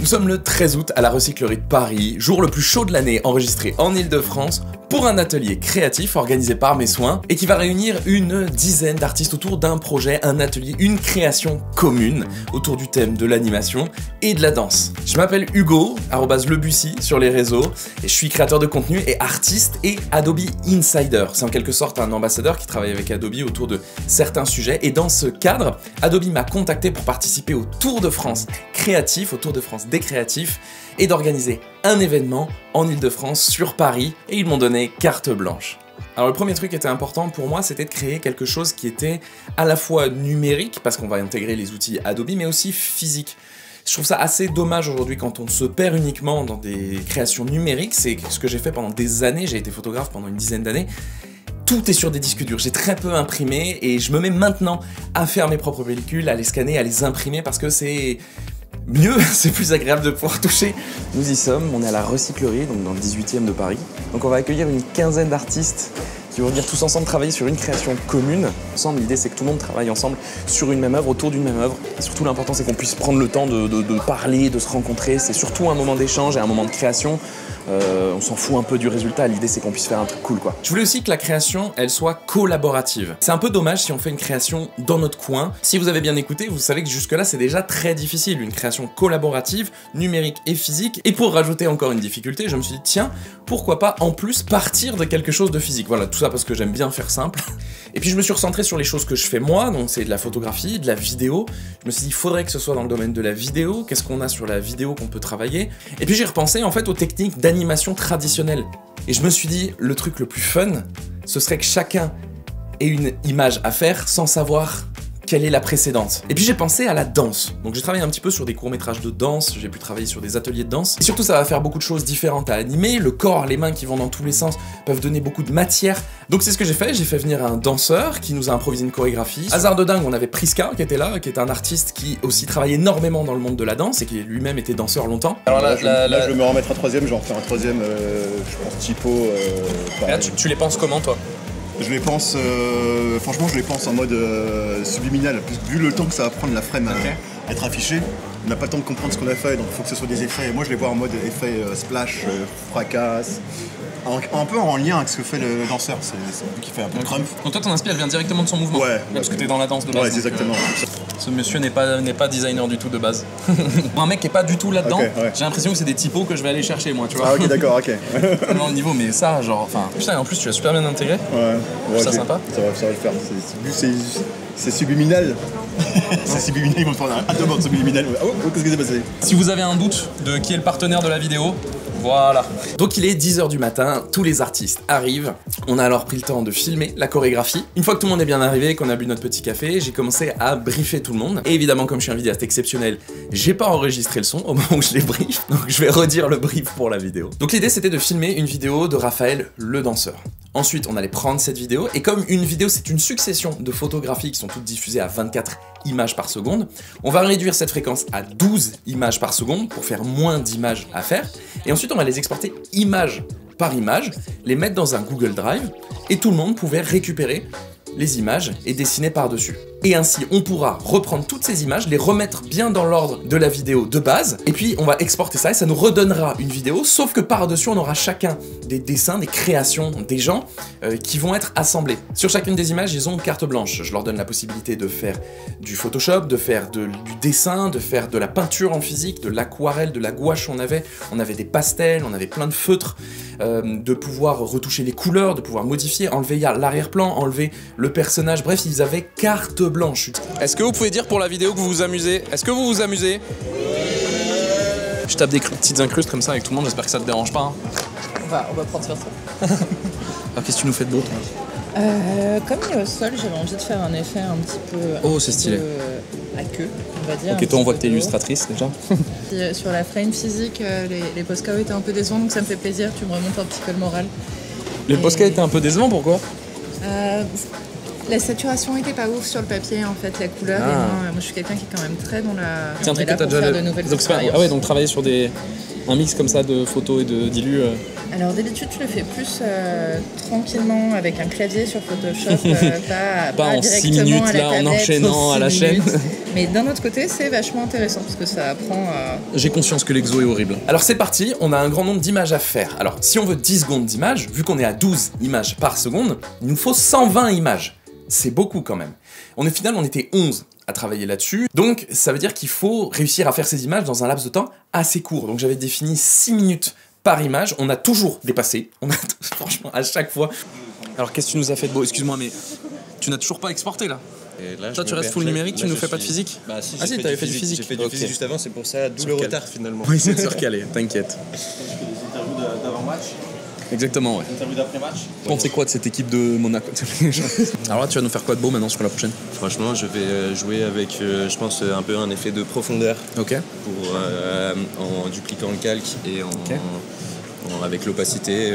Nous sommes le 13 août à la recyclerie de Paris, jour le plus chaud de l'année enregistré en Ile-de-France pour un atelier créatif organisé par Mes Soins et qui va réunir une dizaine d'artistes autour d'un projet, un atelier, une création commune autour du thème de l'animation et de la danse. Je m'appelle Hugo, @lebussy sur les réseaux, et je suis créateur de contenu et artiste et Adobe Insider. C'est en quelque sorte un ambassadeur qui travaille avec Adobe autour de certains sujets, et dans ce cadre, Adobe m'a contacté pour participer au Tour de France créatif, au Tour de France des créatifs, et d'organiser un événement en Ile-de-France sur Paris, et ils m'ont donné carte blanche. Alors le premier truc qui était important pour moi, c'était de créer quelque chose qui était à la fois numérique, parce qu'on va intégrer les outils Adobe, mais aussi physique. Je trouve ça assez dommage aujourd'hui quand on se perd uniquement dans des créations numériques. C'est ce que j'ai fait pendant des années, j'ai été photographe pendant une dizaine d'années. Tout est sur des disques durs, j'ai très peu imprimé et je me mets maintenant à faire mes propres pellicules, à les scanner, à les imprimer parce que c'est mieux, c'est plus agréable de pouvoir toucher. Nous y sommes, on est à la recyclerie, donc dans le 18e de Paris. Donc on va accueillir une quinzaine d'artistes qui vont venir tous ensemble travailler sur une création commune. Ensemble, l'idée c'est que tout le monde travaille ensemble sur une même œuvre, autour d'une même œuvre. Et surtout l'important c'est qu'on puisse prendre le temps de parler, de se rencontrer. C'est surtout un moment d'échange et un moment de création. On s'en fout un peu du résultat, l'idée c'est qu'on puisse faire un truc cool quoi. Je voulais aussi que la création elle soit collaborative. C'est un peu dommage si on fait une création dans notre coin. Si vous avez bien écouté, vous savez que jusque là c'est déjà très difficile, une création collaborative, numérique et physique. Et pour rajouter encore une difficulté, je me suis dit tiens, pourquoi pas en plus partir de quelque chose de physique. Voilà, tout ça parce que j'aime bien faire simple. Et puis je me suis recentré sur les choses que je fais moi, donc c'est de la photographie, de la vidéo. Je me suis dit il faudrait que ce soit dans le domaine de la vidéo, qu'est-ce qu'on a sur la vidéo qu'on peut travailler. Et puis j'ai repensé en fait aux techniques d'animation traditionnelle. Et je me suis dit, le truc le plus fun, ce serait que chacun ait une image à faire sans savoir quelle est la précédente. Et puis j'ai pensé à la danse. Donc j'ai travaillé un petit peu sur des courts-métrages de danse, j'ai pu travailler sur des ateliers de danse. Et surtout ça va faire beaucoup de choses différentes à animer, le corps, les mains qui vont dans tous les sens peuvent donner beaucoup de matière. Donc c'est ce que j'ai fait venir un danseur qui nous a improvisé une chorégraphie. Hasard de dingue, on avait Priska qui était là, qui est un artiste qui aussi travaille énormément dans le monde de la danse et qui lui-même était danseur longtemps. Alors là, je vais me remettre un troisième, je vais en faire un troisième, je pense typo. Là, tu les penses comment toi ? Je les pense, franchement je les pense en mode subliminal, vu le temps que ça va prendre la frame à être affichée, on n'a pas le temps de comprendre ce qu'on a fait, donc il faut que ce soit des effets, et moi je les vois en mode effet splash, fracasse, un peu en lien avec ce que fait le danseur, c'est lui qui fait un peu de Trump. Donc toi ton inspire vient directement de son mouvement, ouais, parce que t'es dans la danse de base. Ouais, c'est exactement. Ce monsieur n'est pas designer du tout de base. Un mec qui est pas du tout là-dedans, j'ai l'impression que c'est des typos que je vais aller chercher moi, tu vois. Ah ok, d'accord, ok. Tellement le niveau, mais ça, genre, enfin... Putain, en plus tu l'as super bien intégré. Ouais, ça sympa. Ça va le faire, c'est subliminal. C'est subliminal, ils vont faire un demande subliminal. Oh, qu'est-ce qui s'est passé? Si vous avez un doute de qui est le partenaire de la vidéo, voilà. Donc il est 10h du matin, tous les artistes arrivent. On a alors pris le temps de filmer la chorégraphie. Une fois que tout le monde est bien arrivé, qu'on a bu notre petit café, j'ai commencé à briefer tout le monde. Et évidemment, comme je suis un vidéaste exceptionnel, j'ai pas enregistré le son au moment où je les brief, donc je vais redire le brief pour la vidéo. Donc l'idée c'était de filmer une vidéo de Raphaël, le danseur. Ensuite, on allait prendre cette vidéo, et comme une vidéo c'est une succession de photographies qui sont toutes diffusées à 24 images par seconde, on va réduire cette fréquence à 12 images par seconde pour faire moins d'images à faire, et ensuite on va les exporter image par image, les mettre dans un Google Drive, et tout le monde pouvait récupérer les images et dessiner par-dessus. Et ainsi, on pourra reprendre toutes ces images, les remettre bien dans l'ordre de la vidéo de base, et puis on va exporter ça et ça nous redonnera une vidéo, sauf que par-dessus, on aura chacun des dessins, des créations des gens qui vont être assemblés. Sur chacune des images, ils ont carte blanche. Je leur donne la possibilité de faire du Photoshop, de faire du dessin, de faire de la peinture en physique, de l'aquarelle, de la gouache, on avait des pastels, on avait plein de feutres, de pouvoir retoucher les couleurs, de pouvoir modifier, enlever l'arrière-plan, enlever le personnage, bref, ils avaient carte blanche. Est-ce que vous pouvez dire pour la vidéo que vous vous amusez? Est-ce que vous vous amusez? Je tape des petites incrustes comme ça avec tout le monde, j'espère que ça te dérange pas. Hein. On va prendre sur ça. Alors qu'est-ce que tu nous fais de beau toi? Comme il est au sol, j'avais envie de faire un effet un petit peu... Oh, c'est stylé. À queue, on va dire. Ok, toi on voit que t'es illustratrice déjà. Puis, sur la frame physique, les post-KO étaient un peu décevants, donc ça me fait plaisir, tu me remontes un petit peu le moral. Les post-KO étaient un peu décevants, pourquoi? La saturation était pas ouf sur le papier en fait, la couleur. Et moi je suis quelqu'un qui est quand même très dans la. C'est un truc que t'as déjà. De nouvelles expériences. Ah ouais, donc travailler sur un mix comme ça de photos et de dilu. Alors d'habitude je le fais plus tranquillement avec un clavier sur Photoshop, pas en 6 minutes à la là tablette, en enchaînant à la chaîne. Mais d'un autre côté c'est vachement intéressant parce que ça apprend à... J'ai conscience que l'exo est horrible. Alors c'est parti, on a un grand nombre d'images à faire. Alors si on veut 10 secondes d'images, vu qu'on est à 12 images par seconde, il nous faut 120 images. C'est beaucoup quand même. On était 11 à travailler là-dessus, donc ça veut dire qu'il faut réussir à faire ces images dans un laps de temps assez court. Donc j'avais défini 6 minutes par image, on a toujours dépassé, franchement à chaque fois. Alors qu'est-ce que tu nous as fait de beau? Excuse-moi, mais tu n'as toujours pas exporté là? Et là, toi tu restes full numérique, tu nous fais pas de physique? Bah si, ah si, t'avais fait du physique. J'ai fait du physique juste avant, c'est pour ça, d'où le retard finalement. Oui, c'est surcalé, t'inquiète. Des interviews d'avant-match. Exactement, ouais. Interview d'après-match. Tu pensais quoi de cette équipe de Monaco? Alors là, tu vas nous faire quoi de beau maintenant sur la prochaine? Franchement, je vais jouer avec, je pense, un peu un effet de profondeur. Ok. Pour, en dupliquant le calque et avec l'opacité.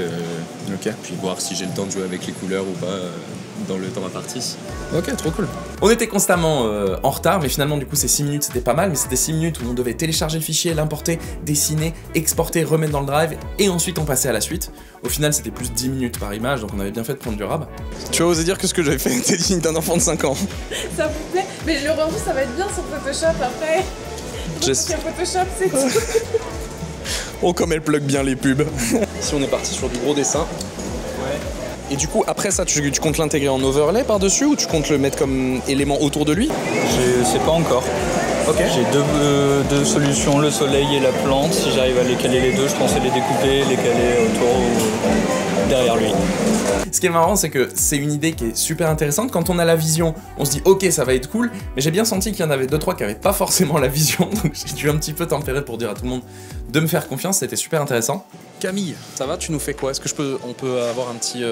Ok. Puis voir si j'ai le temps de jouer avec les couleurs ou pas dans le temps imparti. Ok, trop cool. On était constamment en retard, mais finalement du coup ces 6 minutes c'était pas mal, mais c'était 6 minutes où on devait télécharger le fichier, l'importer, dessiner, exporter, remettre dans le drive, et ensuite on passait à la suite. Au final c'était plus 10 minutes par image, donc on avait bien fait de prendre du rab. Tu vas oser dire que ce que j'avais fait était digne d'un enfant de 5 ans. Ça vous plaît? Mais le rendu ça va être bien sur Photoshop après. Photoshop c'est tout. Oh comme elle plug bien les pubs. Si on est parti sur du gros dessin. Et du coup, après ça, tu comptes l'intégrer en overlay par-dessus ou tu comptes le mettre comme élément autour de lui? Je sais pas encore. Ok. J'ai deux solutions, le soleil et la plante. Si j'arrive à les caler les deux, je pensais les découper, les caler autour ou derrière lui. Ce qui est marrant, c'est que c'est une idée qui est super intéressante. Quand on a la vision, on se dit ok, ça va être cool, mais j'ai bien senti qu'il y en avait 2-3 qui n'avaient pas forcément la vision, donc j'ai dû un petit peu tempérer pour dire à tout le monde de me faire confiance, c'était super intéressant. Camille, ça va? Tu nous fais quoi? Est-ce que on peut avoir un petit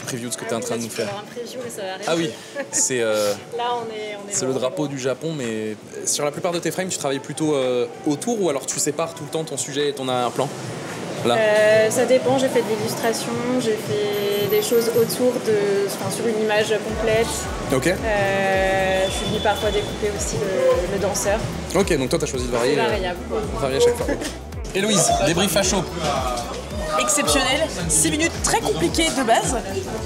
preview de ce que tu es en train de nous faire? Un preview, mais ça va rien. Ah oui, c'est Là, on est c'est le drapeau du Japon, mais sur la plupart de tes frames, tu travailles plutôt autour ou alors tu sépares tout le temps ton sujet et ton arrière-plan? Là. Ça dépend, j'ai fait de l'illustration, j'ai fait des choses autour sur une image complète. Ok. Je suis venue parfois découper aussi le danseur. Ok, donc toi t'as choisi de varier. C'est variable. Varier à chaque fois. Héloïse, débrief à chaud. Exceptionnel, 6 minutes très compliquées de base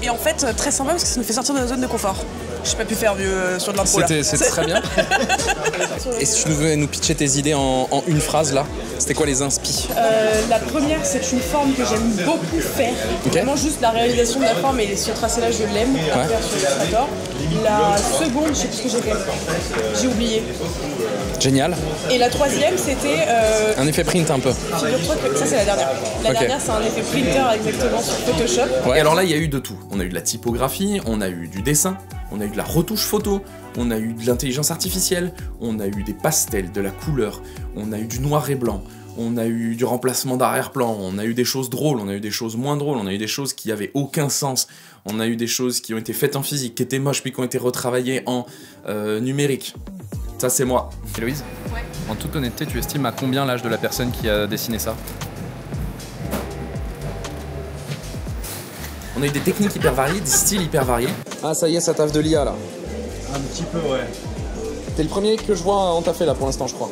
et en fait très sympa parce que ça nous fait sortir de notre zone de confort. J'ai pas pu faire mieux sur de l'impro là. C'était très bien. Et si tu devais nous pitcher tes idées en une phrase là, c'était quoi les inspi? La première, c'est une forme que j'aime beaucoup faire. Vraiment juste la réalisation de la forme et ce tracé-là, je l'aime à faire sur Illustrator. La seconde, je sais plus ce que j'ai fait. J'ai oublié. Génial. Et la troisième, c'était... un effet print un peu. Figure-toi que ça, c'est la dernière. La dernière, c'est un effet printer exactement sur Photoshop. Ouais. Et alors là, il y a eu de tout. On a eu de la typographie, on a eu du dessin, on a eu de la retouche photo, on a eu de l'intelligence artificielle, on a eu des pastels, de la couleur, on a eu du noir et blanc, on a eu du remplacement d'arrière-plan, on a eu des choses drôles, on a eu des choses moins drôles, on a eu des choses qui avaient aucun sens, on a eu des choses qui ont été faites en physique, qui étaient moches, puis qui ont été retravaillées en numérique. Ça, c'est moi. Héloïse ? Ouais. En toute honnêteté, tu estimes à combien l'âge de la personne qui a dessiné ça? On a eu des techniques hyper variées, des styles hyper variés. Ah, ça y est, ça taffe de l'IA là. Un petit peu, ouais. T'es le premier que je vois en taffer là pour l'instant, je crois.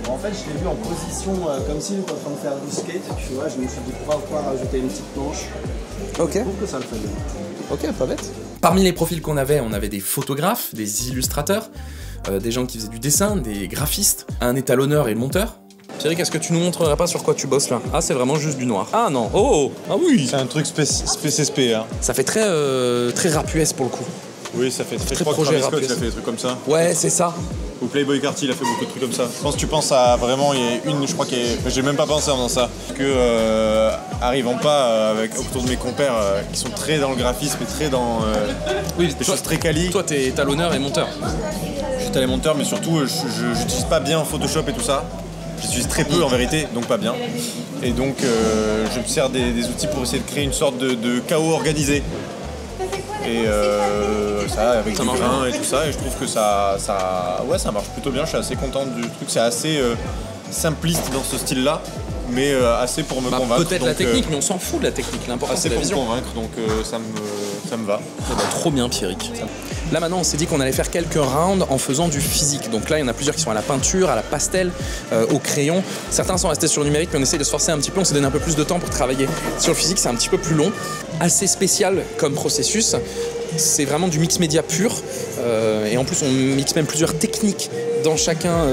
En fait, je l'ai vu en position comme s'il était en train de faire du skate, tu vois. Je me suis dit pourquoi rajouter une petite planche. Ok. Je trouve que ça le fait bien. Ok, pas bête. Parmi les profils qu'on avait, on avait des photographes, des illustrateurs, des gens qui faisaient du dessin, des graphistes, un étalonneur et monteur. Pierrick, est-ce que tu nous montrerais pas sur quoi tu bosses là? Ah, c'est vraiment juste du noir. Ah non, oh, ah oui. C'est un truc spécispé, hein. Ça fait très rap US pour le coup. Oui, ça fait très très proche. projet Travis Scott, rap. il a fait des trucs comme ça. Ouais, c'est ça. Ou Playboy Carty, il a fait beaucoup de trucs comme ça. Je pense que tu penses à vraiment, il y a une, je crois qu'il y a... J'ai même pas pensé en faisant ça. Que arrivant pas autour de mes compères qui sont très dans le graphisme et très dans oui, des choses très quali. Toi, t'es étalonneur et monteur. Je suis monteur, mais surtout, je n'utilise pas bien Photoshop et tout ça. J'utilise très peu en vérité, donc pas bien. Et donc, je me sers des outils pour essayer de créer une sorte de chaos organisé. Et ça, avec du grain et tout ça, et je trouve que ça marche plutôt bien. Je suis assez content du truc. C'est assez simpliste dans ce style-là, mais assez pour me convaincre. Peut-être la technique, mais on s'en fout de la technique. L'important, c'est la vision. Assez pour me convaincre, donc ça me va. Ça va trop bien, Pierrick. Là maintenant on s'est dit qu'on allait faire quelques rounds en faisant du physique. Donc là il y en a plusieurs qui sont à la peinture, à la pastel, au crayon. Certains sont restés sur le numérique mais on essaye de se forcer un petit peu, on s'est donné un peu plus de temps pour travailler sur le physique, c'est un petit peu plus long. Assez spécial comme processus. C'est vraiment du mix média pur et en plus on mixe même plusieurs techniques dans chacun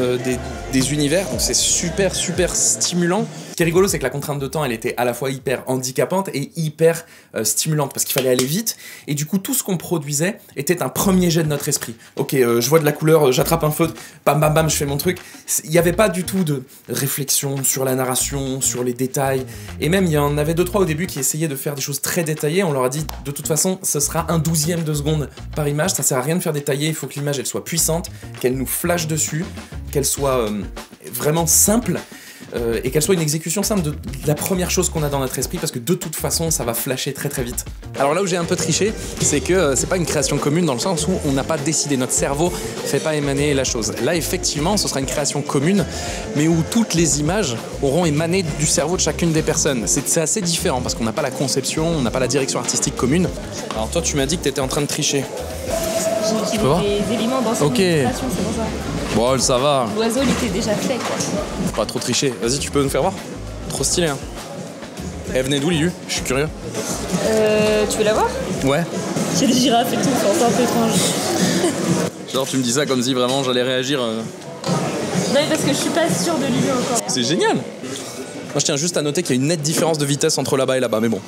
des univers, donc c'est super stimulant. Ce qui est rigolo, c'est que la contrainte de temps, elle était à la fois hyper handicapante et hyper stimulante parce qu'il fallait aller vite et du coup tout ce qu'on produisait était un premier jet de notre esprit. Ok, je vois de la couleur, j'attrape un feu, bam bam bam, je fais mon truc. Il n'y avait pas du tout de réflexion sur la narration, sur les détails et même il y en avait 2-3 au début qui essayaient de faire des choses très détaillées. On leur a dit de toute façon ce sera un 12e de seconde par image, ça sert à rien de faire détailler, il faut que l'image elle soit puissante, qu'elle nous flash dessus, qu'elle soit vraiment simple. Et qu'elle soit une exécution simple de la première chose qu'on a dans notre esprit parce que de toute façon ça va flasher très vite. Alors là où j'ai un peu triché, c'est que c'est pas une création commune dans le sens où on n'a pas décidé, notre cerveau fait pas émaner la chose. Là effectivement ce sera une création commune mais où toutes les images auront émané du cerveau de chacune des personnes. C'est assez différent parce qu'on n'a pas la conception, on n'a pas la direction artistique commune. Alors toi tu m'as dit que t'étais en train de tricher. J'ai des éléments dans cette illustration, c'est pour ça. Bon, ça va. L'oiseau, il était déjà fait, quoi. Pas trop tricher. Vas-y, tu peux nous faire voir? Trop stylé, hein. Elle venait d'où, Lilu? Je suis curieux. Tu veux la voir? Ouais. J'ai des girafes et tout, c'est un peu étrange. Genre, tu me dis ça comme si vraiment j'allais réagir. Non, mais parce que je suis pas sûre de Lilu encore. C'est génial. Moi, je tiens juste à noter qu'il y a une nette différence de vitesse entre là-bas et là-bas, mais bon.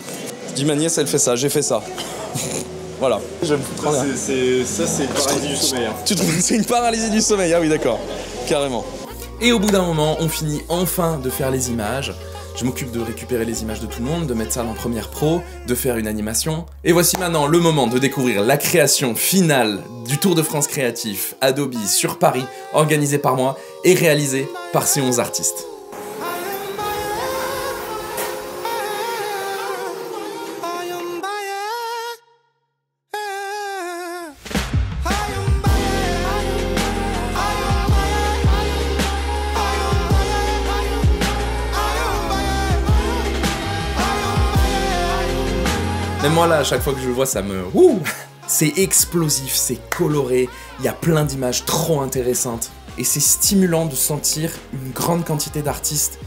Je dis ma nièce, elle fait ça, j'ai fait ça. Voilà. Ça, c'est une paralysie du sommeil. Hein. Tu trouves que c'est une paralysie du sommeil? Ah oui, d'accord. Carrément. Et au bout d'un moment, on finit enfin de faire les images. Je m'occupe de récupérer les images de tout le monde, de mettre ça en Premiere Pro, de faire une animation. Et voici maintenant le moment de découvrir la création finale du Tour de France créatif Adobe sur Paris, organisé par moi et réalisé par ces 11 artistes. Même moi là, à chaque fois que je le vois, ça me... C'est explosif, c'est coloré, il y a plein d'images trop intéressantes. Et c'est stimulant de sentir une grande quantité d'artistes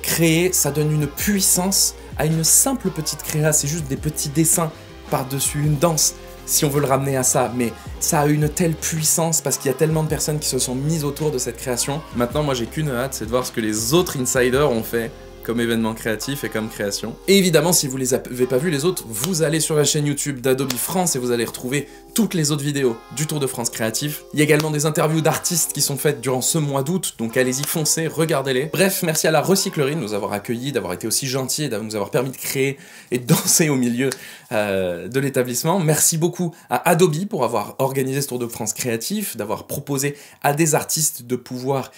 créer, ça donne une puissance à une simple petite créa, c'est juste des petits dessins par-dessus une danse, si on veut le ramener à ça, mais ça a une telle puissance parce qu'il y a tellement de personnes qui se sont mises autour de cette création. Maintenant, moi j'ai qu'une hâte, c'est de voir ce que les autres insiders ont fait comme événement créatif et comme création. Et évidemment, si vous les avez pas vus les autres, vous allez sur la chaîne YouTube d'Adobe France et vous allez retrouver toutes les autres vidéos du Tour de France créatif. Il y a également des interviews d'artistes qui sont faites durant ce mois d'août, donc allez-y, foncez, regardez-les. Bref, merci à la recyclerie de nous avoir accueillis, d'avoir été aussi gentils et de nous avoir permis de créer et de danser au milieu de l'établissement. Merci beaucoup à Adobe pour avoir organisé ce Tour de France créatif, d'avoir proposé à des artistes de pouvoir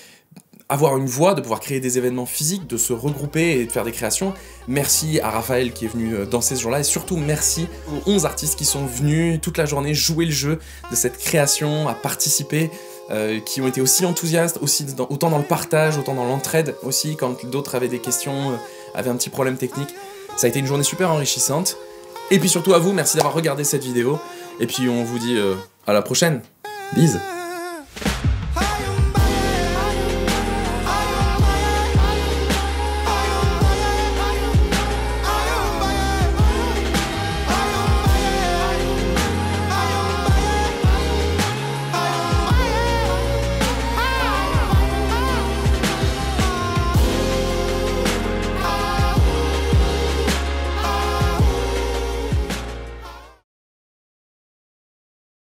avoir une voix, de pouvoir créer des événements physiques, de se regrouper et de faire des créations. Merci à Raphaël qui est venu danser ce jour-là et surtout merci aux 11 artistes qui sont venus toute la journée jouer le jeu de cette création, à participer, qui ont été aussi enthousiastes, aussi autant dans le partage, autant dans l'entraide aussi, quand d'autres avaient des questions, avaient un petit problème technique. Ça a été une journée super enrichissante. Et puis surtout à vous, merci d'avoir regardé cette vidéo. Et puis on vous dit à la prochaine. Bise.